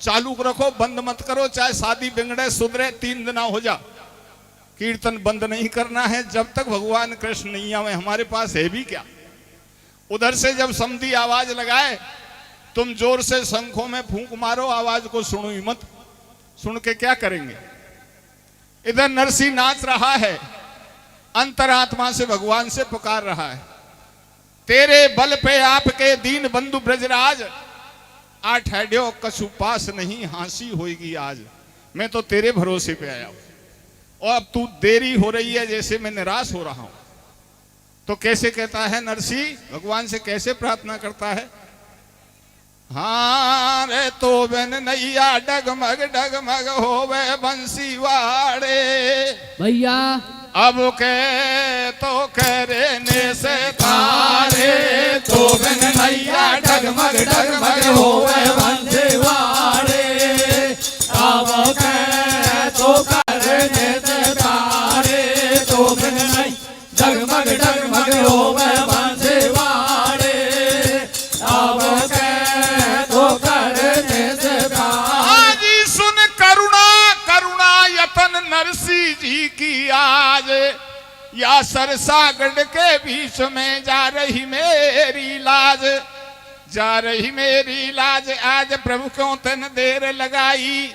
चालू रखो बंद मत करो चाहे शादी बिगड़े सुधरे 3 दिन हो जा कीर्तन बंद नहीं करना है जब तक भगवान कृष्ण नहीं आवे हमारे पास है भी क्या उधर से जब समधी आवाज लगाए तुम जोर से शंखों में फूंक मारो आवाज को सुनो ही मत सुन के क्या करेंगे इधर नरसी नाच रहा है अंतरात्मा से भगवान से पुकार रहा है तेरे बल पे आपके दीन बंधु ब्रजराज आठड्यो कछु पास नहीं हांसी होगी आज मैं तो तेरे भरोसे पे आया हूं और अब तू देरी हो रही है जैसे मैं निराश हो रहा हूं तो कैसे कहता है नरसी भगवान से कैसे प्रार्थना करता है हाँ रे तो बिन नैया डगमग होवे बंसी वाड़े भैया अब के तो करने से तारे तो बिन नैया डगमग होवे बंसी वाड़े अब के तो करने से तारे तो बिन नैया डगमग होवे बंसी वाड़े अब के तो करने से आज सुन करुणा करुणा यतन नरसी जी की आज या सरसागढ़ के बीच में जा रही मेरी लाज जा रही मेरी लाज आज प्रभु क्यों तन देर लगाई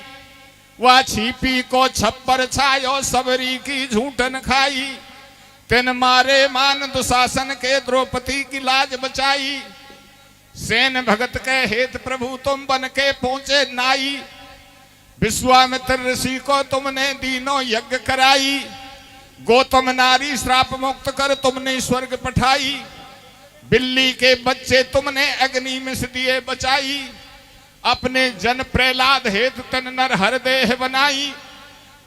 वह छिपी को छप्पर छायो सबरी की झूठन खाई तिन मारे मान दुशासन के द्रौपदी की लाज बचाई सेन भगत के हेत प्रभु तुम बन के पहुंचे नाई विश्वामित्र ऋषि को तुमने दीनों यज्ञ कराई गौतम नारी श्राप मुक्त कर तुमने स्वर्ग पठाई बिल्ली के बच्चे तुमने अग्नि में से दिए बचाई अपने जन प्रहलाद हेतु तन नर हर देह बनाई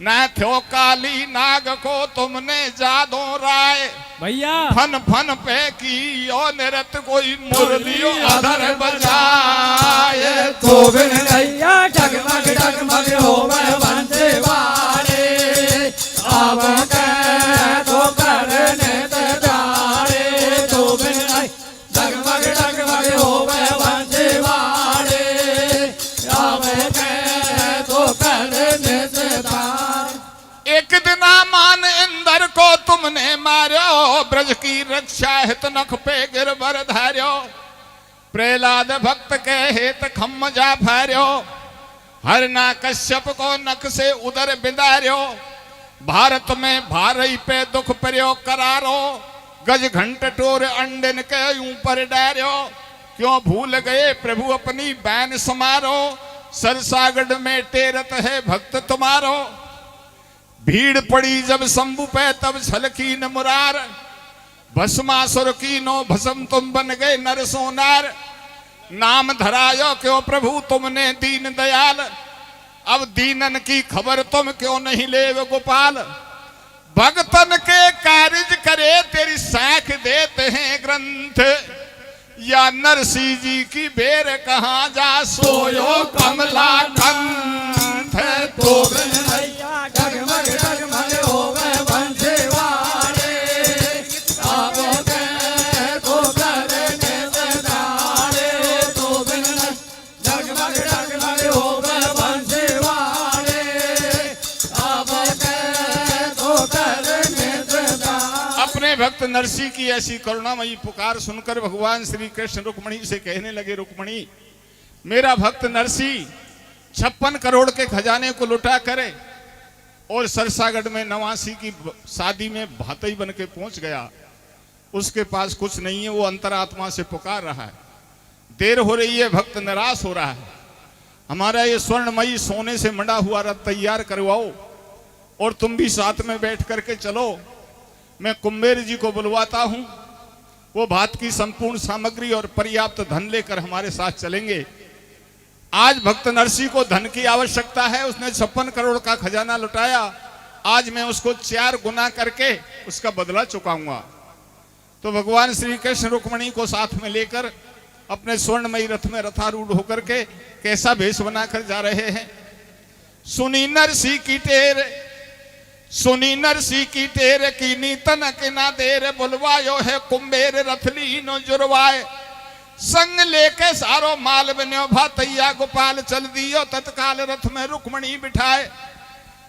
न थो काली नाग को तुमने जादो राय भैया फन फन पे की यो निरत कोई मुरलियो अधर बजाए तो बिन नैया डगमग होवे बंसी वाड़े अब के तो करने से तारे तो बिन नैया डगमग होवे बंसी वाड़े अब के तो करने से तारे एक दिन मान इंदर को तुमने मारो ब्रज की रक्षा हित नख पे गिरबर धार्यो प्रहलाद भक्त के हेत खम जा फार्यो हरना कश्यप को नख से उदर बिदार्यो भारत में भारई पे दुख प्रयोग करारो गज घंट टोर अंडन के ऊपर डार्यो क्यों भूल गए प्रभु अपनी बैन समारो सरसागढ़ में टेरत है भक्त तुम्हारो भीड़ पड़ी जब शंभु पे तब छलकी न मुरार भस्मासुर की नो भस्म तुम बन गए नर सोनार नाम धरायो क्यों प्रभु तुमने दीन दयाल, अब दीनन की खबर तुम क्यों नहीं ले गोपाल। भगतन के कार्य करे तेरी साख देते हैं ग्रंथ, या नरसिंह जी की बेर कहाँ जा सोयो कमला कंठ। तो भैया डगमग डगमग होवे बंसीवाड़े, अब के तो करने दाड़े। तो बिन डगमग डगमग होवे बंसीवाड़े, अब के तो करने दाड़े। अपने भक्त नरसिंह की ऐसी करुणामयी पुकार सुनकर भगवान श्री कृष्ण रुक्मणी से कहने लगे, रुक्मणी मेरा भक्त नरसिंह 56 करोड़ के खजाने को लुटा करे और सरसागढ़ में नवासी की शादी में भातई बन के पहुंच गया, उसके पास कुछ नहीं है, वो अंतरात्मा से पुकार रहा है। देर हो रही है, भक्त निराश हो रहा है, हमारा ये स्वर्णमयी सोने से मंडा हुआ रथ तैयार करवाओ और तुम भी साथ में बैठ करके चलो। मैं कुंबेर जी को बुलवाता हूं, वो भात की संपूर्ण सामग्री और पर्याप्त धन लेकर हमारे साथ चलेंगे। आज भक्त नरसिंह को धन की आवश्यकता है, उसने 56 करोड़ का खजाना लुटाया, आज मैं उसको 4 गुना करके उसका बदला चुकाऊंगा। तो भगवान श्री कृष्ण रुक्मणी को साथ में लेकर अपने स्वर्णमयी रथ में रथारूढ़ होकर के कैसा भेष बनाकर जा रहे हैं। सुनी नरसिंह की टेर, सुनी नरसिंह की टेर की नीतन के ना देर, बुलवायो है कुंबेर रथली नो जुरवाए। संग लेके सारो माल बन्यो भातैया गोपाल, चल दियो तत्काल रथ में रुक्मणी बिठाए।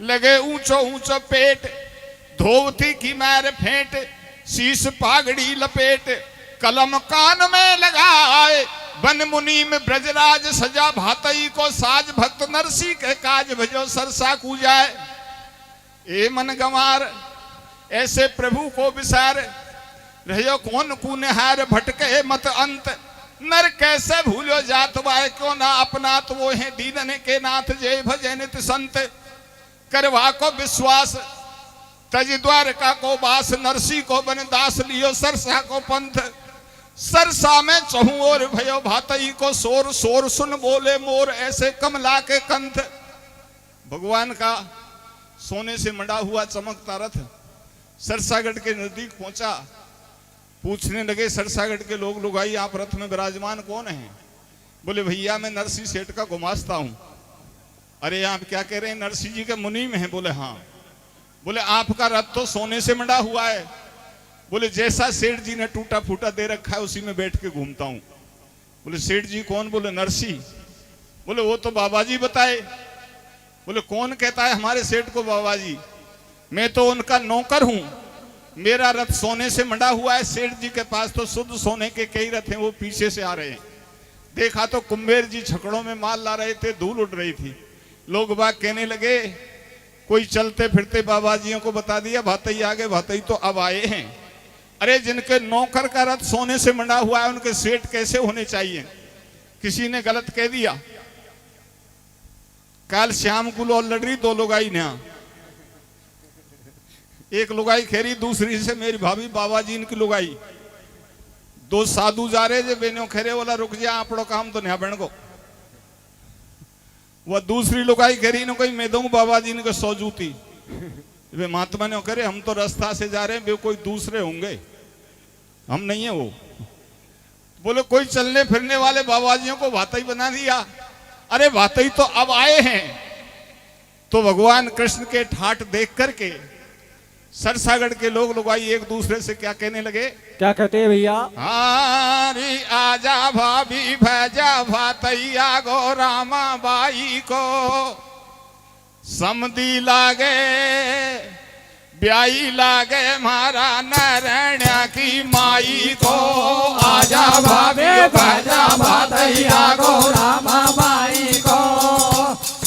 लगे ऊंचो ऊंचो पेट, धोवती की मैर फेंट, शीश पागड़ी लपेट, कलम कान में लगाए। वन मुनि में ब्रजराज सजा, भातई को साज, भक्त नरसिंह के काज भजो सरसा कूजाए। ए मन गंवार ऐसे प्रभु को विसार, रहो कौन कुनहार भटके मत अंत। नर कैसे भूलो जात वाय, क्यों ना अपना तो वो है दीनन के नाथ, जय भजय नित संत। करवा को विश्वास तज द्वारका को बास, नरसिंह को बन दास लियो सरसा को पंथ। सरसा में चहु और भयो भातई को शोर, शोर सुन बोले मोर ऐसे कमला के कंठ। भगवान का सोने से मंडा हुआ चमकता रथ सरसागढ़ के नजदीक पहुंचा। पूछने लगे सरसागढ़ के लोग, लुगाई आप रथ में विराजमान कौन है? बोले भैया मैं नरसिंह सेठ का गुमास्ता हूं। अरे आप क्या कह रहे हैं, नरसिंह जी के मुनीम हैं? बोले हाँ। बोले आपका रथ तो सोने से मंडा हुआ है। बोले जैसा सेठ जी ने टूटा फूटा दे रखा है उसी में बैठ के घूमता हूं। बोले सेठ जी कौन? बोले नरसिंह। बोले वो तो बाबा जी बताए। बोले कौन कहता है हमारे सेठ को बाबा जी? मैं तो उनका नौकर हूं, मेरा रथ सोने से मंडा हुआ है। सेठ जी के पास तो शुद्ध सोने के कई रथ हैं, वो पीछे से आ रहे हैं। देखा तो कुंबेर जी छकड़ों में माल ला रहे थे, धूल उड़ रही थी। लोग बाग कहने लगे, कोई चलते फिरते बाबा जियों को बता दिया भातई आ गए, भातई तो अब आए हैं। अरे जिनके नौकर का रथ सोने से मंडा हुआ है उनके सेठ कैसे होने चाहिए? किसी ने गलत कह दिया। कल श्याम कुल और लड़ रही, 2 लुगाई ने, एक लुगाई खेरी दूसरी से मेरी भाभी बाबा जी इनकी लुगाई। 2 साधु जा रहे जे बेनो खेरे वाला रुक जा आपड़ो काम तो नहीं बन को। वह दूसरी लुगाई खेरी न कोई मैं दूंगा बाबा जी ने 100 जूती। वे महात्मा ने करे हम तो रास्ता से जा रहे हैं, वे कोई दूसरे होंगे, हम नहीं है वो। बोले कोई चलने फिरने वाले बाबा जियों को भातई बना दिया। अरे भातई तो अब आए हैं। तो भगवान कृष्ण के ठाठ देख करके सरसागढ़ के लोग लुगाई एक दूसरे से क्या कहने लगे? क्या कहते हैं भैया? हारी आजा भाभी भैजा भातैया गो रामा बाई को, समदी लागे ब्याई लागे मारा नारायणा की माई को। आजा भाभी भैजा भातैया गो रामा बाई को,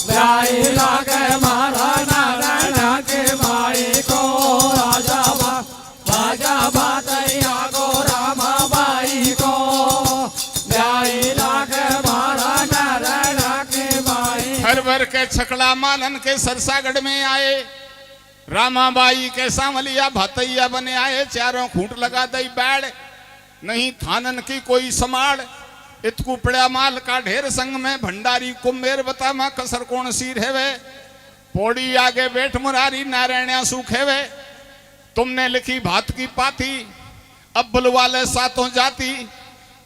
ब्याई लागे मारा नारायणा की माई को। आजा भातैया गो रामा बाई को, ब्याई लागे मारा नारायणा की माई। हर भर के छकड़ा मालन के सरसागढ़ में आए, रामाबाई के सांवलिया भातैया बने आए। चारों खूंट लगा दई बैड़, नहीं थानन की कोई समाड़। इतकू पड़ा माल का ढेर संग में भंडारी कुंभेर बता मां कसर कौन सी रहे पौड़ी आगे बैठ मुरारी नारायण सूखे वे तुमने लिखी भात की पाती अब बुलवाले सातों जाति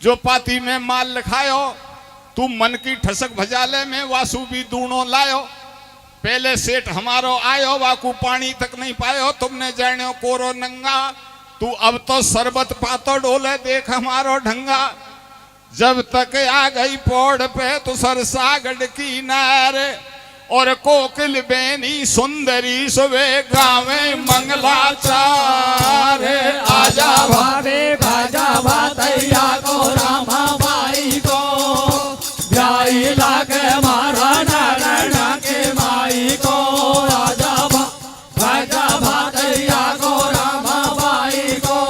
जो पाती में माल लिखायो तू मन की ठसक भजाले में वासु भी दूनो लायो पहले सेठ हमारो आयो वाकू पानी तक नहीं पायो तुमने जानो कोरो नंगा तू अब तो शरबत पातो डोले देख हमारो ढंगा जब तक आ गई पौड़ पे तो सरसागढ़ की नार और कोकिल बेनी सुंदरी सुबह गावे मंगलाचार आजा भावे भाजा भातैया को रामा बाई को ब्याई लागे मारा नारायण के माई को आजा भाजा भातैया को रामा बाई को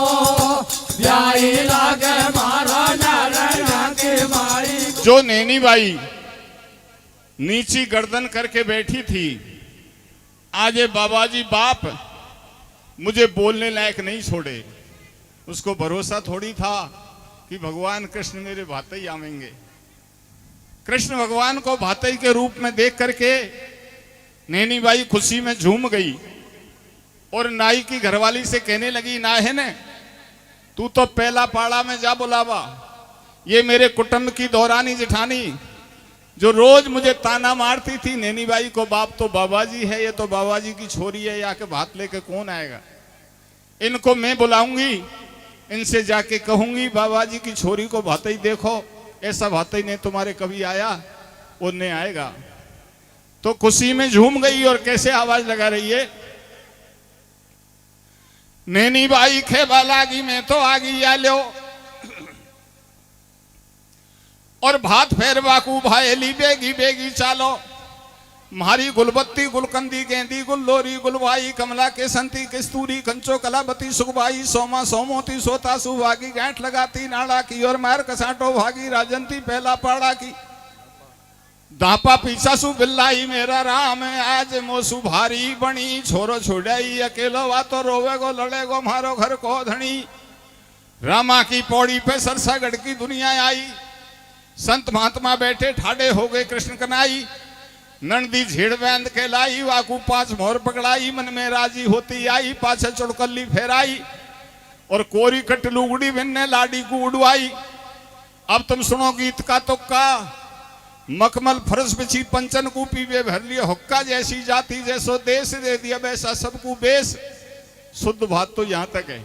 ब्याई लागे मारा नारायण के माई को। जो नैनी बाई नीची गर्दन करके बैठी थी आज ये बाबाजी बाप मुझे बोलने लायक नहीं छोड़े उसको भरोसा थोड़ी था कि भगवान कृष्ण मेरे भातई आवेंगे। कृष्ण भगवान को भातई के रूप में देख करके नैनी बाई खुशी में झूम गई और नाई की घरवाली से कहने लगी ना है ने तू तो पहला पाड़ा में जा बुलावा ये मेरे कुटुंब की दौरानी जेठानी जो रोज मुझे ताना मारती थी नैनी बाई को बाप तो बाबाजी है ये तो बाबाजी की छोरी है या के भात लेके कौन आएगा इनको मैं बुलाऊंगी इनसे जाके कहूंगी बाबाजी की छोरी को भातई देखो ऐसा भातई ने तुम्हारे कभी आया वो नहीं आएगा। तो खुशी में झूम गई और कैसे आवाज लगा रही है नैनी बाई खेबा लागी मैं तो आगी आ लो और भात फेरवा कू भाईली बेगी बेगी चालो मारी गुलबत्ती गुलकंदी गेंदी गुल्लोरी गुलवाई कमला के संती कस्तूरी कंचो कलाबती सुखबाई सोमा सोमोती सोता सुभागी गांठ लगाती नाड़ा की और मार कसाटो भागी राजंती पहला पाड़ा की दापा पीछा सु बिल्लाई मेरा राम आज मोसु भारी बनी छोरो छोड़ाई अकेलो वा तो रोवेगो लड़ेगो मारो घर को धनी रामा की पौड़ी पे सरसागढ़ की दुनिया आई संत महात्मा बैठे ठाडे हो गए कृष्ण कनाई नंदी झीड़ बैंद के लाई वाकू 5 मोहर पकड़ाई मन में राजी होती आई पाछे चुड़कली फेराई और कोरी कट लुगड़ी बिन्ने लाडी को उड़वाई। अब तुम सुनो गीत का तुक्का मखमल फरस बिछी पंचन को पीवे भर लिए हुक्का जैसी जाति जैसो देश दे दिया वैसा सबको बेस शुद्ध बात तो यहाँ तक है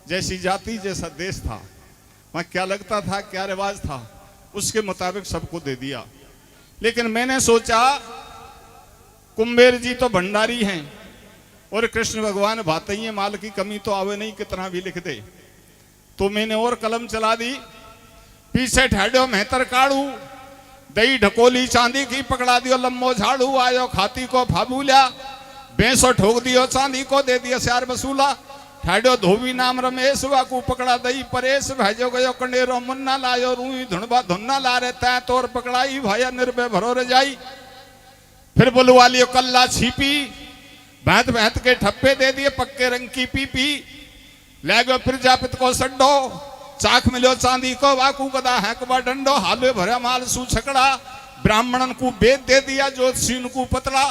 जैसी जाति जैसा देश था वहां क्या लगता था क्या रिवाज था उसके मुताबिक सबको दे दिया। लेकिन मैंने सोचा कुंभेर जी तो भंडारी हैं और कृष्ण भगवान भातई माल की कमी तो आवे नहीं कितना भी लिख दे तो मैंने और कलम चला दी पीछे ठहरो मेहतर काड़ू दही ढकोली चांदी की पकड़ा दियो लम्बो झाड़ू आयो खाती को फाबूला भैंसो ठोक दियो चांदी को दे दियो श्यार वसूला ठाडो धोबी नाम रमेश वाकू पकड़ा दई परेश भेजो गयो कंडेरो मुन्ना लायो रूई धुनबा धुन्ना ला रे तै तोर पकड़ाई भाया निर्भय भरो रे जाई फिर बुलवा लियो कल्ला छिपी भैंत भैंत के ठप्पे दे दिए पक्के रंग की पीपी ले गयो प्रजापित को सड्डो चाख मिलो चांदी को वाकू गदा हैकबा डंडो हाले भरा माल सू छकड़ा ब्राह्मणन को बेद दे दिया ज्योतिषीन को पतला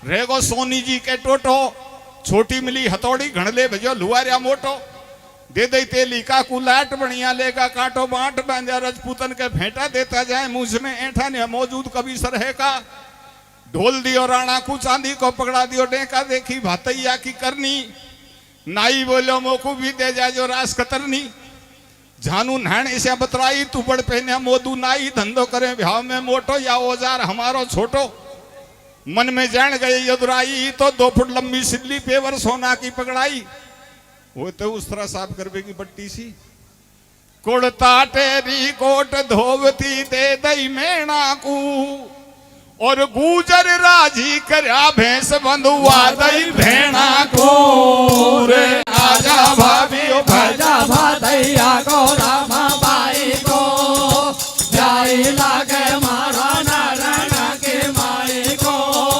रेगो सोनी जी के टोटो छोटी मिली हथौड़ी घणले भजो लुआरिया मोटो दे दई तेली का कुलाट बढ़िया लेगा काटो बांट बांधा रजपूतन के फेंटा देता जाए मुझ में ऐठा ने मौजूद कभी सरहे का ढोल दियो राणा को चांदी को पकड़ा दियो डेका देखी भातैया की करनी नाई बोलो मोकू भी दे जाए जो रास कतरनी झानू नैण ऐसे बतराई तू बड़ पहने मोदू नाई धंधो करे ब्याह में मोटो या औजार हमारो छोटो मन में जान गए यदुराई तो 2 फुट लंबी सिल्ली पेवर सोना की पकड़ाई वो तो उस तरह साफ करवे की पट्टी सी कुड़ता टेरी कोट धोवती दे दई मेणा को और गुजर राजी करया भैंस बंधुआ दई भेणा को रे आजा भाभी भजा भातैया को रामा बाई को जाई लागे मारा नारायण के माई को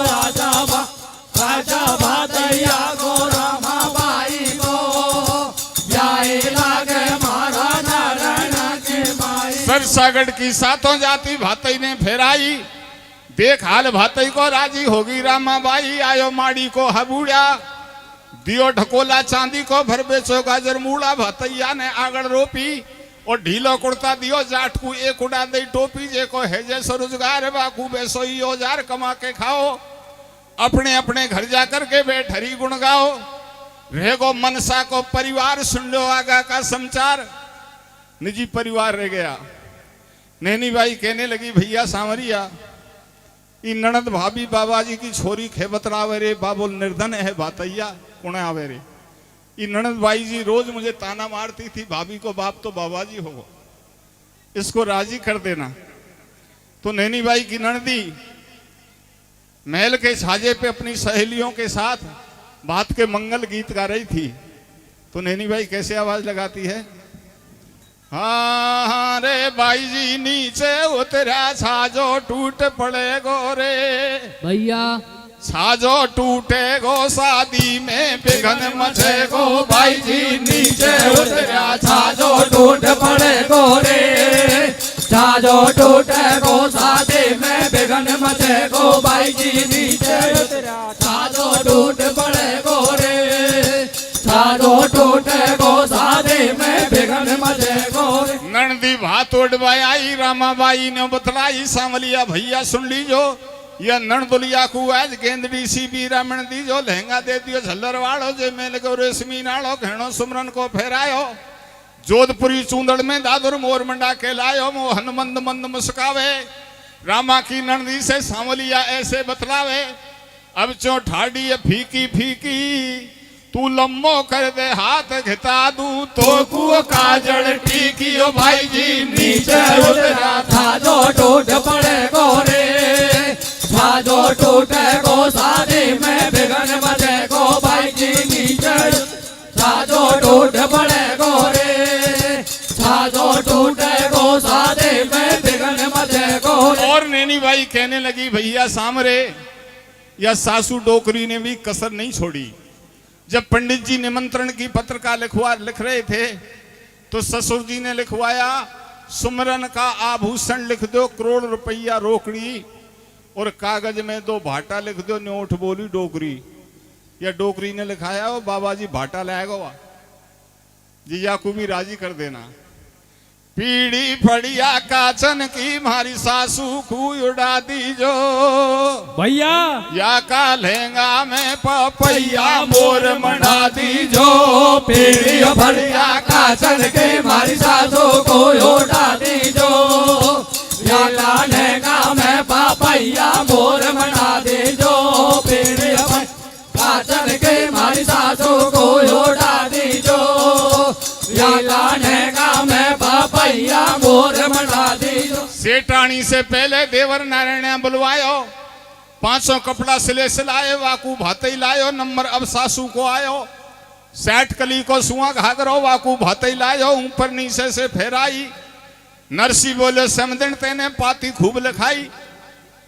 आजा भजा भातैया को रामा बाई को जाई लागे मारा नारायण के माई सरसागढ़ की सातों जाति भातई ने फेराई, देख हाल भातई को राजी होगी रामाबाई। आयो माड़ी को हबूड़ा, दियो ढकोला चांदी को, भर बेचो गाजर मूड़ा। भातैया ने आगड़ रोपी और ढीलो कुर्ता दियो जाट को, एक उड़ा दई टोपी। जे को है जैसो रोजगार बाकू बेसो ही औजार, कमा के खाओ अपने अपने घर जाकर के बैठरी गुण गाओ। रहेगो मनसा को परिवार, सुन लो आगा का समाचार। निजी परिवार रह गया। नैनी बाई कहने लगी भैया सांवरिया, ई ननद भाभी बाबा जी की छोरी खेबत रावे रे, बाबुल निर्धन है भातैया कुणे आवे रे। ई ननद बाई जी रोज मुझे ताना मारती थी, भाभी को बाप तो बाबा जी हो, इसको राजी कर देना। तो नैनी बाई की ननदी महल के छाजे पे अपनी सहेलियों के साथ बात के मंगल गीत गा रही थी। तो नैनी बाई कैसे आवाज लगाती है, हाँ रे बाई जी नीचे उतरा, छाजो टूट पड़े गो रे भैया, छाजो टूटे गो शादी में बिघन मचे गो। बाई जी नीचे उतरा, छाजो टूट पड़े गो रे, छाजो टूटे गो शादी में बिघन मचे गो। बाई जी नीचे उतरा, छाजो टूट पड़े गो रे, छाजो टूटे गो शादी में बिघन मचे गो रे। नंदी भात उड़वाई आई, रामाबाई ने बतलाई सांवलिया भैया सुन लीजो, यह नणदुलिया को आज गेंदड़ी सी भी रामण दी जो, लहंगा दे दियो झल्लर वालो, जे मेल गो रेशमी नालो, घेणो सुमरन को फेरायो। जोधपुरी चूंदड़ में दादुर मोर मंडा के लायो, मोहन मंद मंद मुस्कावे। रामा की नंदी से सांवलिया ऐसे बतलावे, अब चो ठाड़ी है फीकी फीकी, तू लम्बो कर दे हाथ घिता दू, तो कुओ काजल टीकी। ओ भाई जी नीचे उतरा, छाजो टूट पड़े गो रे, छाजो टूटे गो शादी में बिघन मचे गो। भाई जी नीचे छाजो टूट पड़े गो रे, छाजो टूटे गो शादी में बिघन मचे गो। और नैनी बाई कहने लगी भैया सामरे, या सासू डोकरी ने भी कसर नहीं छोड़ी। जब पंडित जी निमंत्रण की पत्रिका लिख रहे थे तो ससुर जी ने लिखवाया, सुमरन का आभूषण लिख दो 1 करोड़ रुपया रोकड़ी, और कागज में 2 भाटा लिख दो, नोट बोली डोकरी। या डोकरी ने लिखाया वो बाबा जी भाटा लाएगा जीजा को भी राजी कर देना। पीड़ी फड़िया काचन की मारी सासू को उड़ा दीजो भैया, या का लहंगा में पपैया मोर मना दीजो। पीड़ी फड़िया काचन के मारी सासू को उड़ा दीजो, या का लहंगा में पपैया मोर मना दीजो। पीड़ी काचन के मारी सासू को उड़ा दीजो, या का लहंगा में पपैया मोर मना दीजो। सेठानी से पहले देवर नारायण बुलवायो, 500 कपड़ा सिलाए, वाकू भातई लायो। नंबर अब सासू को आयो, 60 कली को सुआ घाघरो, वाकू भातई लायो। ऊपर नीचे से फेराई, नरसी बोले समदिन तेने पाती खूब लिखाई।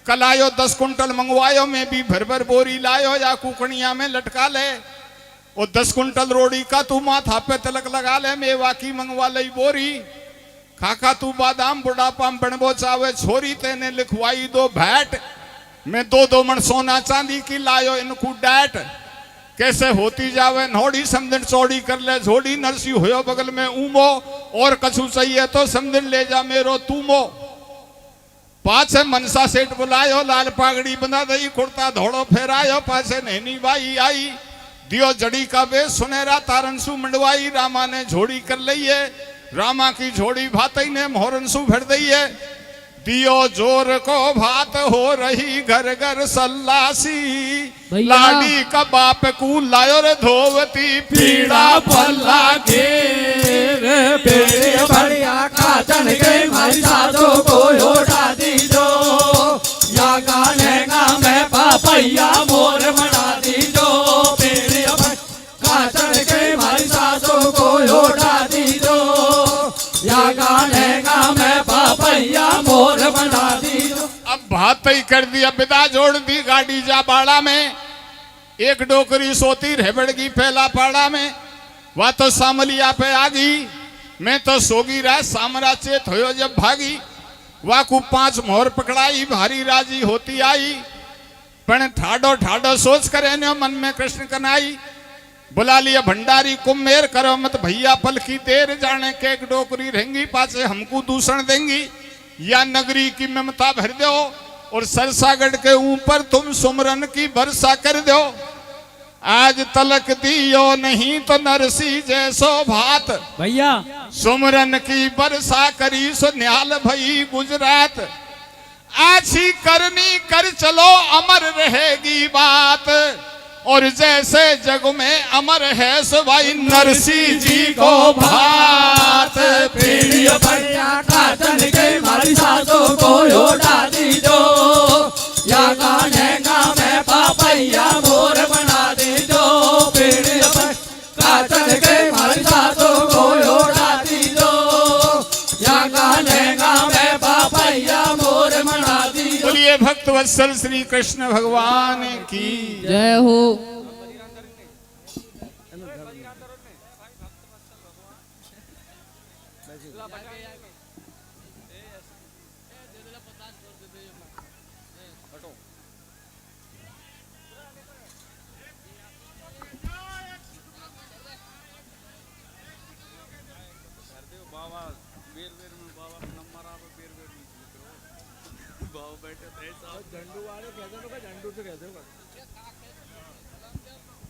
कल आयो 10 कुंटल मंगवायो, मैं भी भर भर बोरी लायो, या कुकड़िया में लटका ले। और 10 कुंटल रोड़ी का तू माथा पे तिलक लगा ले, मेवा की मंगवा लई बोरी। खाका तू बादाम बुढ़ापा बनबो चावे छोरी, तेने लिखवाई 2 भैट, मैं 2 मन सोना चांदी की लायो इनको डैट। कैसे होती जावे नौड़ी, समदिन चौड़ी कर ले झोड़ी। नरसी होयो बगल में ऊमो, और कछु चाहिए तो समदिन ले जा मेरो तूमो। पाछे मनसा सेठ बुलायो, लाल पागड़ी बंधा दई, कुर्ता धोड़ो फेरायो। पाछे नैनी बाई आई, दियो जड़ी का बेस सुनेरा, तारनसू मंडवाई। रामा ने झोड़ी कर लई है, रामा की झोड़ी भातई ने मोहरनसू भर दई है। दियो जोर को भात हो रही घर घर सल्लासी, लाडी का बाप को लायो रे धोवती पीड़ा पल्ला के। पीड़ी फड़िया काचन के मारी सासू को उड़ा दीजो, या का लहंगा में पपैया मोर मना दीजो। पीड़ी काचन के मारी सासू को उड़ा दीजो, या का लहंगा में पपैया मोर बना दीजो। अब भातई कर दिया, विदा जोड़ दी गाड़ी जा बाड़ा में। एक डोकरी सोती रेबड़गी पहला पाड़ा में, वह तो सामलिया पे आ गई। मैं तो सोगी रहा सामरा चेत हो जब भागी वाकू 5 मोहर पकड़ाई भारी राजी होती आई पण ठाडो ठाडो सोच करे ने मन में कृष्ण कनाई बुला लिया भंडारी कुम्हेर करो मत भैया पल की देर जाने के एक डोकरी रहेंगी पाचे हमको दूषण देंगी या नगरी की ममता भर दो और सरसागढ़ के ऊपर तुम सुमरन की वर्षा कर दो आज तलक दियो नहीं तो नरसी जैसो भात भैया सुमरन की वर्षा करी सो न्याल भई गुजरात आछी करनी कर चलो अमर रहेगी बात और जैसे जग में अमर है सो भाई नरसी जी को भात पीढ़ी बढ़िया काटन के मारी सासों को योड़ा दी दो या गाने में पापैया मोर बना दी दो पीढ़ी काटन के मारी सासों को योड़ा दी दो या गाने में पापैया मोर बना दी दो। बोलिए भक्त वत्सल श्री कृष्ण भगवान की जय हो। झंडू वाले कहते हैं झंडू से कहते हो